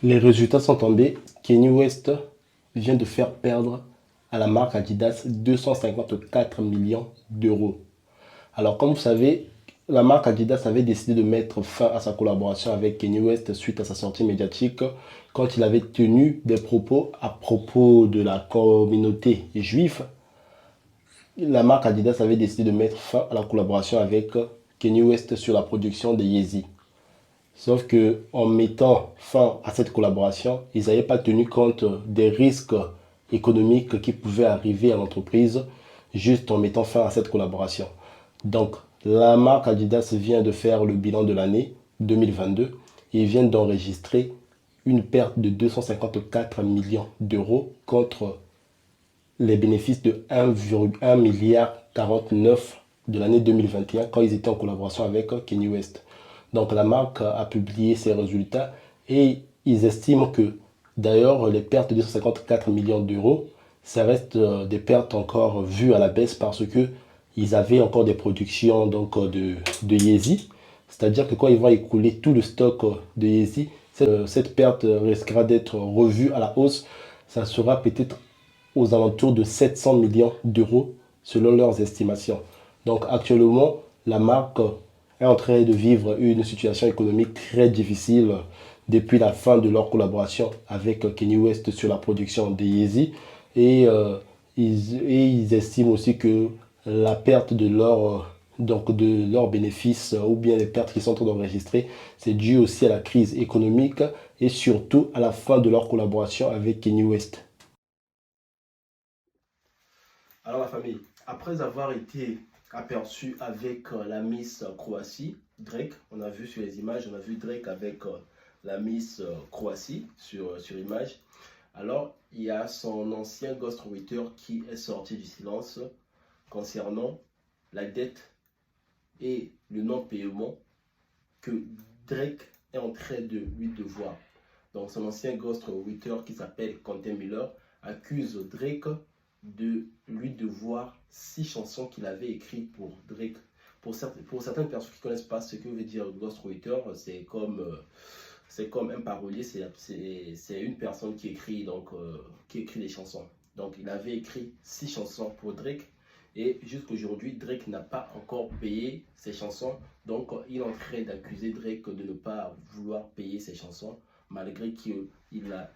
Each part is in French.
Les résultats sont tombés. Kanye West vient de faire perdre à la marque Adidas 254 millions d'euros. Alors, comme vous savez, la marque Adidas avait décidé de mettre fin à sa collaboration avec Kanye West suite à sa sortie médiatique quand il avait tenu des propos à propos de la communauté juive. La marque Adidas avait décidé de mettre fin à la collaboration avec Kanye West sur la production des Yeezy. Sauf que en mettant fin à cette collaboration, ils n'avaient pas tenu compte des risques économiques qui pouvaient arriver à l'entreprise juste en mettant fin à cette collaboration. Donc, la marque Adidas vient de faire le bilan de l'année 2022 et vient d'enregistrer une perte de 254 millions d'euros contre les bénéfices de 1,1 milliard 49 de l'année 2021 quand ils étaient en collaboration avec Kanye West. Donc la marque a publié ses résultats et ils estiment que d'ailleurs les pertes de 254 millions d'euros, ça reste des pertes encore vues à la baisse parce que ils avaient encore des productions de Yeezy. C'est-à-dire que quand ils vont écouler tout le stock de Yeezy, cette perte risquera d'être revue à la hausse. Ça sera peut-être aux alentours de 700 millions d'euros selon leurs estimations. Donc actuellement, la marque est en train de vivre une situation économique très difficile depuis la fin de leur collaboration avec Kanye West sur la production des Yeezy. Et ils estiment aussi que la perte de leurs bénéfices ou bien les pertes qu'ils sont en train d'enregistrer, c'est dû aussi à la crise économique et surtout à la fin de leur collaboration avec Kanye West. Alors la famille, après avoir été aperçu avec la Miss Croatie, Drake, on a vu sur les images, on a vu Drake avec la Miss Croatie sur image. Alors il y a son ancien ghostwriter qui est sorti du silence concernant la dette et le non-paiement que Drake est en train de lui devoir. Donc son ancien ghostwriter qui s'appelle Quentin Miller accuse Drake de lui devoir 6 chansons qu'il avait écrites pour Drake. Pour certaines personnes qui ne connaissent pas ce que veut dire ghostwriter, c'est comme un parolier, c'est une personne qui écrit des chansons. Donc il avait écrit 6 chansons pour Drake et jusqu'aujourd'hui Drake n'a pas encore payé ses chansons. Donc il est en train d'accuser Drake de ne pas vouloir payer ses chansons malgré qu'il a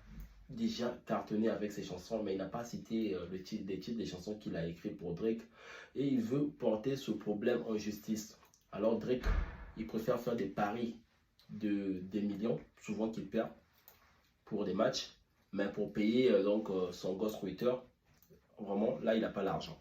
déjà cartonné avec ses chansons, mais il n'a pas cité des titres des chansons qu'il a écrites pour Drake. Et il veut porter ce problème en justice. Alors Drake, il préfère faire des paris des millions, souvent qu'il perd pour des matchs, mais pour payer son ghostwriter, vraiment, là, il n'a pas l'argent.